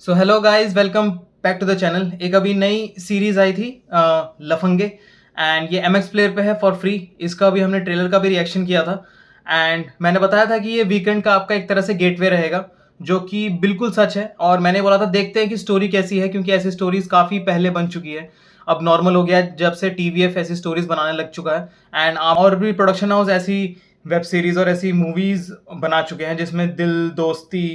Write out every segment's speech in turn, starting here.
So hello guys, welcome back to the channel. एक अभी नई सीरीज आई थी लफंगे, एंड ये MX प्लेयर पे है फॉर फ्री। इसका भी हमने ट्रेलर का भी रिएक्शन किया था एंड मैंने बताया था कि ये वीकेंड का आपका एक तरह से गेटवे रहेगा, जो कि बिल्कुल सच है। और मैंने बोला था देखते हैं कि स्टोरी कैसी है, क्योंकि ऐसी स्टोरीज काफ़ी पहले बन चुकी है। अब नॉर्मल हो गया है जब से TVF ऐसी स्टोरीज बनाने लग चुका है, एंड और भी प्रोडक्शन हाउस ऐसी वेब सीरीज और ऐसी मूवीज बना चुके हैं जिसमें दिल दोस्ती,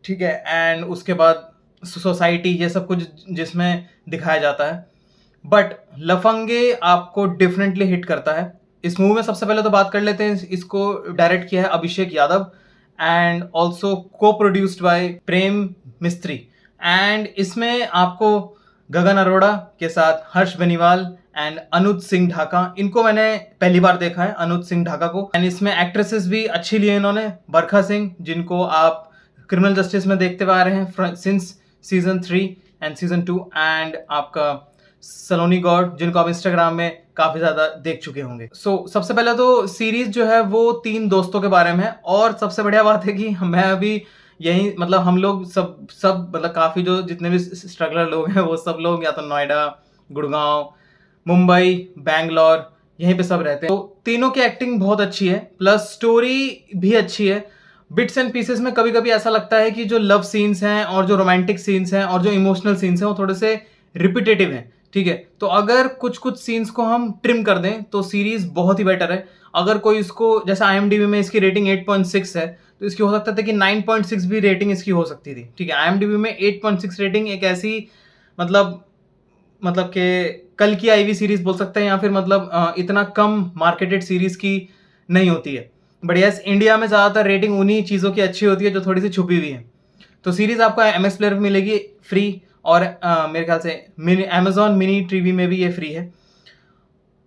ठीक है, एंड उसके बाद सोसाइटी, ये सब कुछ जिसमें दिखाया जाता है। बट लफंगे आपको डिफरेंटली हिट करता है। इस मूवी में सबसे पहले तो बात कर लेते हैं, इसको डायरेक्ट किया है अभिषेक यादव एंड ऑल्सो को प्रोड्यूस्ड बाय प्रेम मिस्त्री। एंड इसमें आपको गगन अरोड़ा के साथ हर्ष बेनीवाल एंड अनुज सिंह ढाका, इनको मैंने पहली बार देखा है, अनुज सिंह ढाका को। एंड इसमें एक्ट्रेसेस भी अच्छी ली है इन्होंने। बरखा सिंह, जिनको आप क्रिमिनल जस्टिस में देखते आ रहे हैं since season 3 and season 2, and आपका सलोनी गौड, जिनको आप इंस्टाग्राम में काफी ज्यादा देख चुके होंगे। सबसे पहले तो सीरीज जो है वो 3 दोस्तों के बारे में है। और सबसे बढ़िया बात है कि मैं अभी यही मतलब हम लोग सब मतलब काफी जो जितने भी स्ट्रगलर लोग हैं वो सब लोग या तो नोएडा, गुड़गांव, मुंबई, बैंगलोर, यहीं पे सब रहते हैं। तो तीनों की एक्टिंग बहुत अच्छी है, प्लस स्टोरी भी अच्छी है। बिट्स एंड पीसेस में कभी कभी ऐसा लगता है कि जो लव सीन्स हैं और जो रोमांटिक सीन्स हैं और जो इमोशनल सीन्स हैं वो थोड़े से रिपीटेटिव हैं, ठीक है। तो अगर कुछ कुछ सीन्स को हम ट्रिम कर दें तो सीरीज बहुत ही बेटर है। अगर कोई इसको, जैसे IMDb में इसकी रेटिंग 8.6 है, तो इसकी हो सकता था कि 9.6 भी रेटिंग इसकी हो सकती थी, ठीक है। IMDb में 8.6 रेटिंग एक ऐसी मतलब कि कल की आई हुई सीरीज बोल सकते हैं, या फिर मतलब इतना कम मार्केटेड सीरीज की नहीं होती है। बट यस, इंडिया में ज़्यादातर रेटिंग उन्हीं चीज़ों की अच्छी होती है जो थोड़ी सी छुपी हुई है। तो सीरीज आपको MX प्लेयर में मिलेगी फ्री, और मेरे ख्याल से Amazon मिनी टीवी में भी ये फ्री है।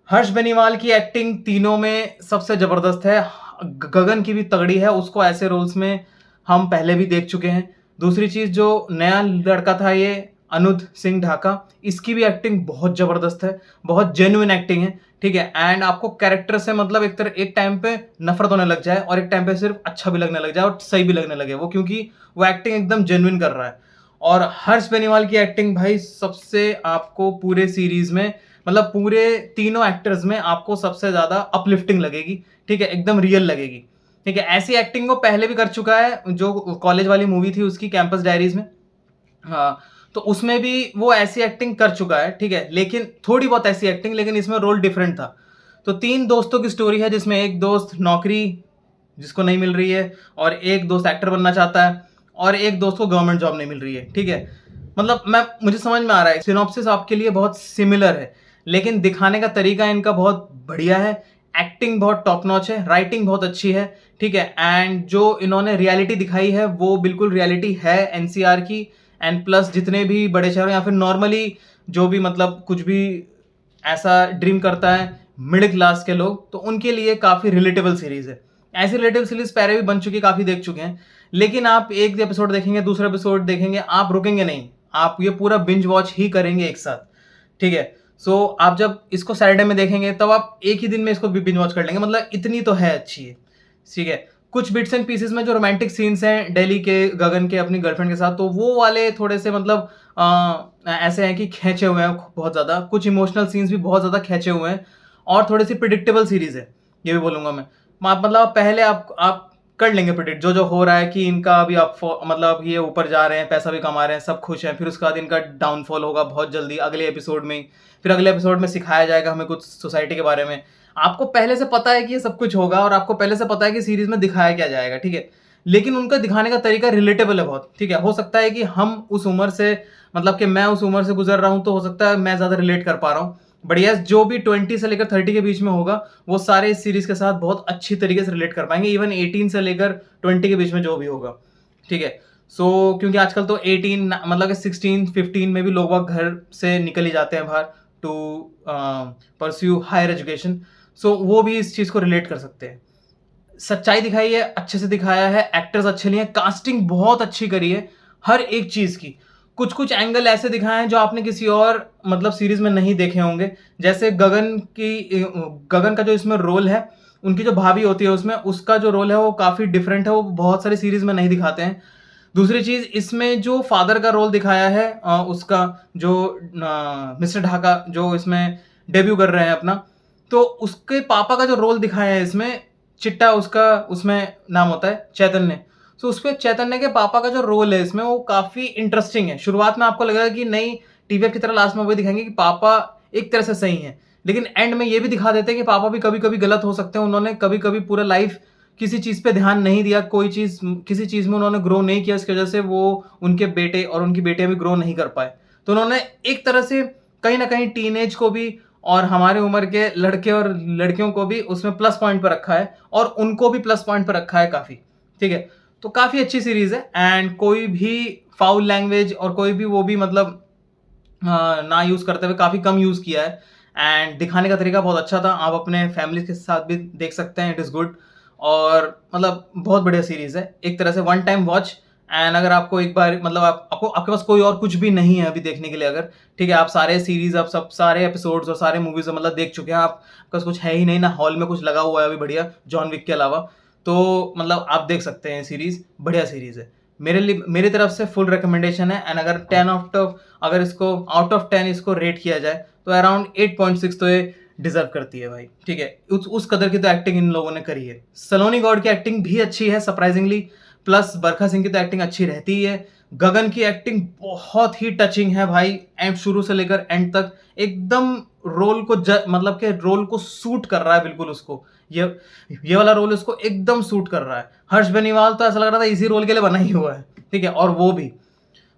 हर्ष बेनीवाल की एक्टिंग तीनों में सबसे ज़बरदस्त है। गगन की भी तगड़ी है, उसको ऐसे रोल्स में हम पहले भी देख चुके हैं। दूसरी चीज़, जो नया लड़का था ये अनुज सिंह ढाका, इसकी भी एक्टिंग बहुत ज़बरदस्त है, बहुत जेन्युइन एक्टिंग है, ठीक है। एंड आपको कैरेक्टर से मतलब एक टाइम पे नफरत होने लग जाए और एक टाइम पे सिर्फ अच्छा भी लगने लग जाए और सही भी लगने लगे वो, क्योंकि वो एक्टिंग एकदम जेन्युइन कर रहा है। और हर्ष बेनीवाल की एक्टिंग भाई सबसे आपको पूरे सीरीज में, मतलब पूरे तीनों एक्टर्स में आपको सबसे ज्यादा अपलिफ्टिंग लगेगी, ठीक है, एकदम रियल लगेगी, ठीक है। ऐसी एक्टिंग वो पहले भी कर चुका है, जो कॉलेज वाली मूवी थी उसकी कैंपस डायरीज में, हाँ, तो उसमें भी वो ऐसी एक्टिंग कर चुका है, ठीक है। लेकिन थोड़ी बहुत ऐसी एक्टिंग, लेकिन इसमें रोल डिफरेंट था। तो 3 दोस्तों की स्टोरी है, जिसमें एक दोस्त नौकरी जिसको नहीं मिल रही है, और एक दोस्त एक्टर बनना चाहता है, और एक दोस्त को गवर्नमेंट जॉब नहीं मिल रही है, ठीक है। मतलब मुझे समझ में आ रहा है, सिनॉप्सिस आपके लिए बहुत सिमिलर है, लेकिन दिखाने का तरीका इनका बहुत बढ़िया है। एक्टिंग बहुत टॉप नॉच है, राइटिंग बहुत अच्छी है, ठीक है। एंड जो इन्होंने रियलिटी दिखाई है वो बिल्कुल रियलिटी है NCR की। एंड प्लस जितने भी बड़े शहर या फिर नॉर्मली जो भी मतलब कुछ भी ऐसा ड्रीम करता है मिडिल क्लास के लोग, तो उनके लिए काफ़ी रिलेटेबल सीरीज है। ऐसी रिलेटेबल सीरीज पहले भी बन चुकी, काफ़ी देख चुके हैं, लेकिन आप एक एपिसोड देखेंगे, दूसरा एपिसोड देखेंगे, आप रुकेंगे नहीं, आप ये पूरा बिंज वॉच ही करेंगे एक साथ, ठीक है। आप जब इसको सैटरडे में देखेंगे तब आप एक ही दिन में इसको बिंज वॉच कर लेंगे, मतलब इतनी तो है अच्छी है, ठीक है। कुछ बिट्स एंड पीसेस में जो रोमांटिक सीन्स हैं दिल्ली के गगन के अपनी गर्लफ्रेंड के साथ, तो वो वाले थोड़े से मतलब ऐसे हैं कि खींचे हुए हैं बहुत ज़्यादा। कुछ इमोशनल सीन्स भी बहुत ज़्यादा खींचे हुए हैं, और थोड़ी सी प्रिडिक्टेबल सीरीज है, ये भी बोलूँगा मैं। मतलब पहले आप कर लेंगे प्रिडिक्ट जो जो हो रहा है कि इनका अभी आप मतलब ये ऊपर जा रहे हैं, पैसा भी कमा रहे हैं, सब खुश हैं, फिर उसके बाद इनका डाउनफॉल होगा बहुत जल्दी अगले एपिसोड में ही। फिर अगले एपिसोड में सिखाया जाएगा हमें कुछ सोसाइटी के बारे में। आपको पहले से पता है कि ये सब कुछ होगा, और आपको पहले से पता है कि सीरीज में दिखाया क्या जाएगा, ठीक है। लेकिन उनका दिखाने का तरीका रिलेटेबल है बहुत, ठीक है। हो सकता है कि हम उस उम्र से, मतलब कि मैं उस उम्र से गुजर रहा हूँ, तो हो सकता है मैं ज़्यादा रिलेट कर पा रहा हूँ। बट यस, जो भी 20 से लेकर 30 के बीच में होगा वो सारे इस सीरीज के साथ बहुत अच्छी तरीके से रिलेट कर पाएंगे, इवन 18 से लेकर 20 के बीच में जो भी होगा, ठीक है। क्योंकि आजकल तो 18 मतलब कि 16-15 में भी लोग घर से निकल ही जाते हैं बाहर टू परस्यू हायर एजुकेशन, वो भी इस चीज़ को रिलेट कर सकते हैं। सच्चाई दिखाई है, अच्छे से दिखाया है, एक्टर्स अच्छे लिए हैं, कास्टिंग बहुत अच्छी करी है हर एक चीज़ की। कुछ कुछ एंगल ऐसे दिखाए हैं जो आपने किसी और मतलब सीरीज में नहीं देखे होंगे। जैसे गगन का जो इसमें रोल है, उनकी जो भाभी होती है उसमें, उसका जो रोल है वो काफ़ी डिफरेंट है, वो बहुत सारी सीरीज में नहीं दिखाते हैं। दूसरी चीज़, इसमें जो फादर का रोल दिखाया है उसका जो मिस्टर ढाका जो इसमें डेब्यू कर रहे हैं अपना, तो उसके पापा का जो रोल दिखाया है इसमें, चिट्टा उसका उसमें नाम होता है चैतन्य। सो उसपे चैतन्य के पापा का जो रोल है इसमें वो काफ़ी इंटरेस्टिंग है। शुरुआत में आपको लगेगा कि नहीं, टीवीएफ की तरह लास्ट में वही दिखाएंगे कि पापा एक तरह से सही हैं, लेकिन एंड में ये भी दिखा देते हैं कि पापा भी कभी-कभी गलत हो सकते हैं। उन्होंने कभी-कभी पूरा लाइफ किसी चीज़ पे ध्यान नहीं दिया, कोई चीज़ किसी चीज़ में उन्होंने ग्रो नहीं किया, इसकी वजह से वो उनके बेटे और उनकी बेटियाँ भी ग्रो नहीं कर पाए। तो उन्होंने एक तरह से कहीं न कहीं टीनेज को भी और हमारे उम्र के लड़के और लड़कियों को भी उसमें प्लस पॉइंट पे रखा है और उनको भी प्लस पॉइंट पे रखा है काफ़ी, ठीक है? तो काफ़ी अच्छी सीरीज़ है एंड कोई भी फाउल लैंग्वेज और कोई भी वो भी मतलब ना यूज़ करते हुए काफ़ी कम यूज़ किया है एंड दिखाने का तरीका बहुत अच्छा था। आप अपने फैमिली के साथ भी देख सकते हैं, इट इज़ गुड और मतलब बहुत बढ़िया सीरीज़ है। एक तरह से वन टाइम वॉच एंड अगर आपको एक बार मतलब आपको आपके पास कोई और कुछ भी नहीं है अभी देखने के लिए अगर, ठीक है, आप सारे सीरीज़ आप सब सारे एपिसोड्स और सारे मूवीज़ मतलब देख चुके हैं, आपके पास कुछ है ही नहीं ना, हॉल में कुछ लगा हुआ है अभी बढ़िया जॉन विक के अलावा, तो मतलब आप देख सकते हैं सीरीज़, बढ़िया सीरीज़ है। मेरे लिए मेरी तरफ से फुल रिकमेंडेशन है एंड अगर 10 अगर इसको आउट ऑफ 10 इसको रेट किया जाए तो अराउंड 8.6 तो ये डिजर्व करती है भाई, ठीक है। उस कदर की तो एक्टिंग इन लोगों ने करी है। सलोनी गौड की एक्टिंग भी अच्छी है सरप्राइजिंगली, प्लस बरखा सिंह की तो एक्टिंग अच्छी रहती ही है। गगन की एक्टिंग बहुत ही टचिंग है भाई, एंड शुरू से लेकर एंड तक एकदम रोल को मतलब के रोल को सूट कर रहा है बिल्कुल उसको। ये वाला रोल उसको एकदम सूट कर रहा है। हर्ष बेनीवाल तो ऐसा लग रहा था इसी रोल के लिए बना ही हुआ है, ठीक है, और वो भी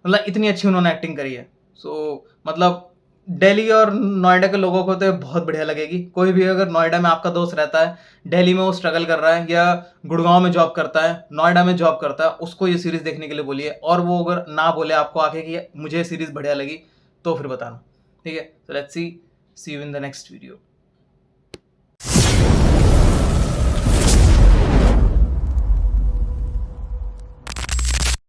मतलब इतनी अच्छी उन्होंने एक्टिंग करी है। सो मतलब दिल्ली और नोएडा के लोगों को तो ये बहुत बढ़िया लगेगी। कोई भी अगर नोएडा में आपका दोस्त रहता है, दिल्ली में वो स्ट्रगल कर रहा है या गुड़गांव में जॉब करता है, नोएडा में जॉब करता है, उसको ये सीरीज़ देखने के लिए बोलिए और वो अगर ना बोले आपको आके कि मुझे ये सीरीज़ बढ़िया लगी तो फिर बताना, ठीक है। So let's see you in the next video.